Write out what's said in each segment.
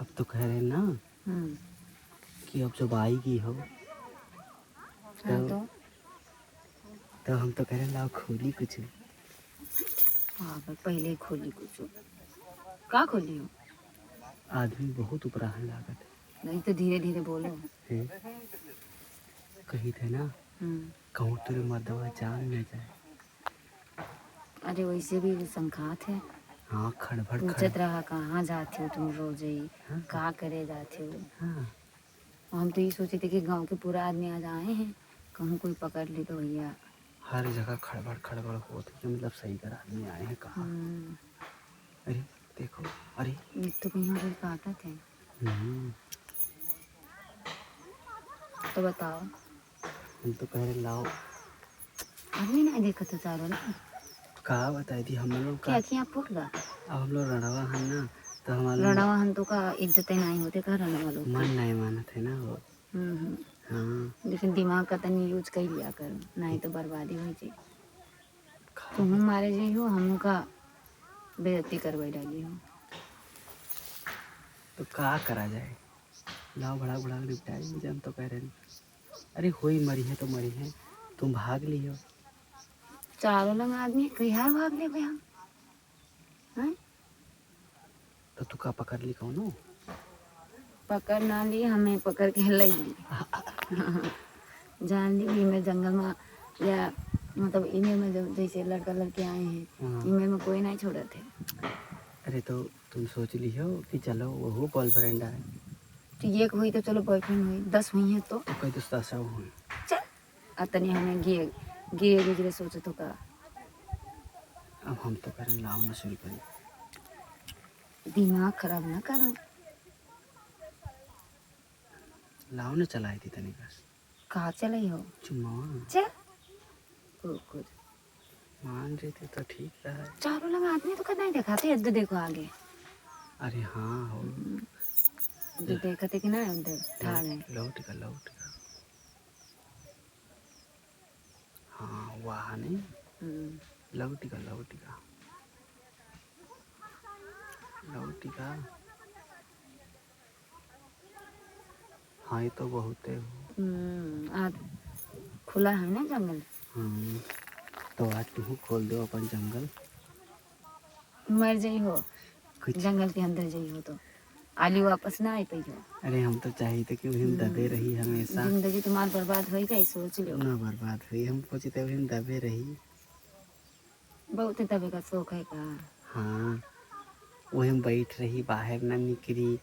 अब तो कह रहे हैं ना हम्म। कि अब जब आएगी हो हाँ तो हम तो कह रहे हैं लाओ खोली कुछ। हाँ पर पहले ही खोली कुछ का खोली हो। आदमी बहुत उपराहन लागत नहीं तो धीरे धीरे बोलो। है। कही थे ना कहूँ तेरे मर्दवा जान न जाए। अरे वैसे भी संखात है। हाँ खड़बड़ पूछत रहा कहाँ जाते हो तुम रोज ही हाँ का करे जाते हो। हाँ हम तो ये सोचे थे कि गांव के पूरा आदमी आज आए हैं कहूँ कोई पकड़ ले तो भैया। हर जगह खड़बड़ खड़बड़ होती है मतलब सही कर आदमी आए हैं कहाँ। अरे देखो अरे तो कहीं कोई काटा थे। तो बताओ। हम तो कह रहे लाओ। आदमी नहीं देखा तो चारों ना कहा बताई थी हम लोग का। क्या किया फूट गा। अब हम लोग रणवा हैं ना तो हमारे रणवा हम तो का इज्जत नहीं होते का रणवा लोग मन नहीं माना थे ना वो। हाँ लेकिन दिमाग का तनी यूज कर लिया करो नहीं तो बर्बादी हो जाए। तुम मारे जाइ हो हम का बेइज्जती करवाई डाली हो। तो क्या करा जाए लाओ बड़ा बड़ा निपटाए मुझे हम तो कह रहे हैं। अरे हुई मरी है तो मरी है तुम भाग ली हो। चारों लोग आदमी कहीं भाग ले भाई हम हैं? तो तू का पकड़ ली कौन हो। पकड़ ना ली हमें पकड़ के लई ली। जान ली में जंगल में या मतलब इमेल में जब जैसे लड़का लड़के आए हैं इमेल में कोई नहीं छोड़े थे। अरे तो तुम सोच ली हो कि चलो वो बॉयफ्रेंड है। तो ये हुई तो चलो बॉयफ्रेंड हुई 10 हुई है तो कोई तो सब हुई। चल अतनी हमें गिए गिए गुजरे सोचे तो का। अब हम तो करें लाओ ना शुरू करें। दिमाग खराब ना करो। लाओ ना चलाई थी तनी बस। कहाँ चले हो चुम्मा चल कुछ मान रही थी तो ठीक रहा। चारों लोग आदमी तो कदा नहीं दिखाते इधर देखो आगे। अरे हाँ हो जो देखते कि ना उधर ठाड़ है। लौट का हाँ वाह नहीं लौट का हाँ ये तो बहुत है आज खुला है ना जंगल। तो आज तू खोल दो अपन जंगल। मर जाइ हो जंगल के अंदर जाइ हो तो आली वापस ना आई पाई हो। अरे हम तो चाहिए थे कि वही दबे रही हमेशा। जिंदगी तुम्हारी बर्बाद हो गई सोच लो। ना बर्बाद हुई हम सोचते वही दबे रही। बहुत दबे का शौक है का। हाँ वही बैठ रही बाहर ना निकली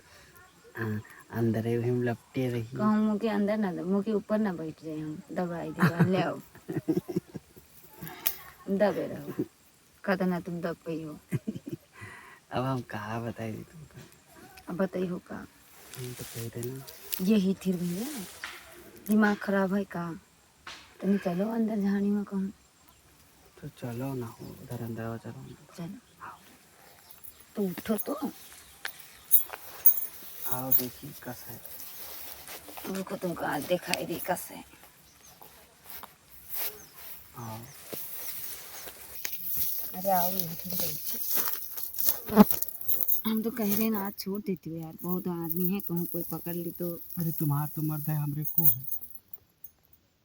अंदर वही लपटे रही। कहूँ मुँह के अंदर ना मुँह के ऊपर ना बैठ जाए हम दबाई दीवार ले आओ दबे रहो कहता ना तुम दब गई हो। अब हम कहाँ बताए दी तुमको। अब बताई हो का हम तो कह रहे ना यही थी भैया दिमाग खराब है का। तुम चलो अंदर झाड़ी में कहूँ तो चलो ना हो उधर अंदर चलो ना। चलो तो उठो तो आओ देखिए कस है। रुको तुमको आज दिखाई दी कस है। आओ अरे आओ हम तो कह रहे हैं ना आज छोड़ देती हो यार बहुत आदमी है कहूँ कोई पकड़ ली तो। अरे तुम्हार तो मर्द है हमरे को है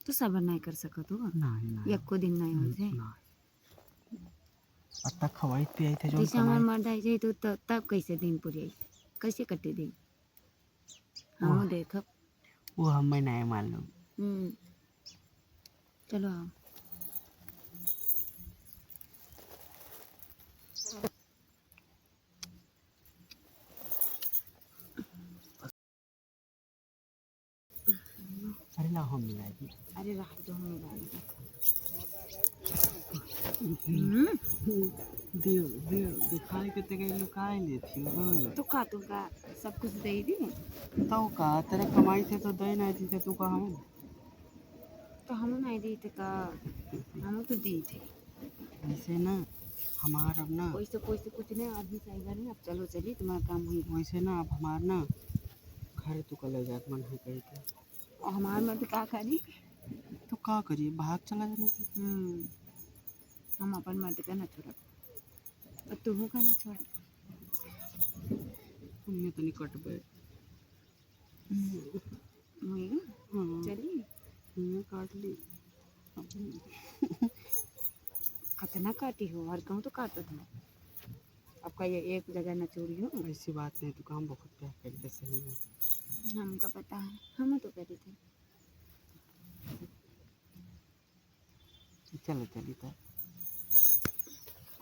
तो सबर नहीं कर सकत हो नहीं एको दिन नहीं हो जाए। अब तक खवाई पियाई थे जो जैसे हमारे मर्द आई जाए तो तब कैसे दिन पूरे कैसे कटे दिन हम देख वो हमें नहीं मालूम। चलो आओ अरे ला हम मिलाएगी। अरे राह तो हम मिलाएगी। दियो दियो दिखाई के ते गई लुकाई लेती हो। तो का सब कुछ दे दी तो का तेरे कमाई थे तो दे नहीं थी तू कहाँ तो हम नहीं दी थे का हम तो दी थे ऐसे ना हमार अब ना वैसे कुछ नहीं आदमी चाहिए नहीं। अब चलो चलिए तुम्हारा काम हुई वैसे ना अब हमार ना घर तू का ले जात मन है कही के और हमारे मर्द का करी तो का करिए भाग चला जाने थे। हम अपन मर्द का ना छोड़ा और तुम का ना छोड़ा। मैं तो नहीं कट पे। होएगा हाँ चलिए मैं काट ली। कितना काटी हो और कहूँ तो काटो तुम आपका ये एक जगह न चोरी हो। ऐसी बात नहीं, तू काम बहुत प्यार करके सही है। हमका पता है हम तो करी थे। चलो चली तो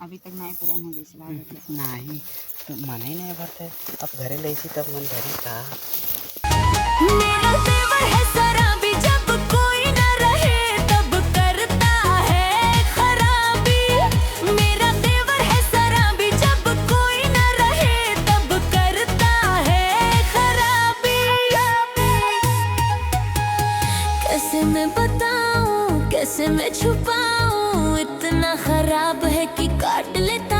अभी तक नहीं प्रेम हो जैसे लागत है। नहीं तो मन ही नहीं भरते। अब घरे ले तब मन भरी का। मेरा देवर है शराबी, जब कोई न रहे तब करता है खराबी। मेरा देवर है शराबी, जब कोई न रहे तब करता है खराबी। कैसे मैं बताऊं, कैसे मैं छुपाऊं, इतना खराब है कि काट लेता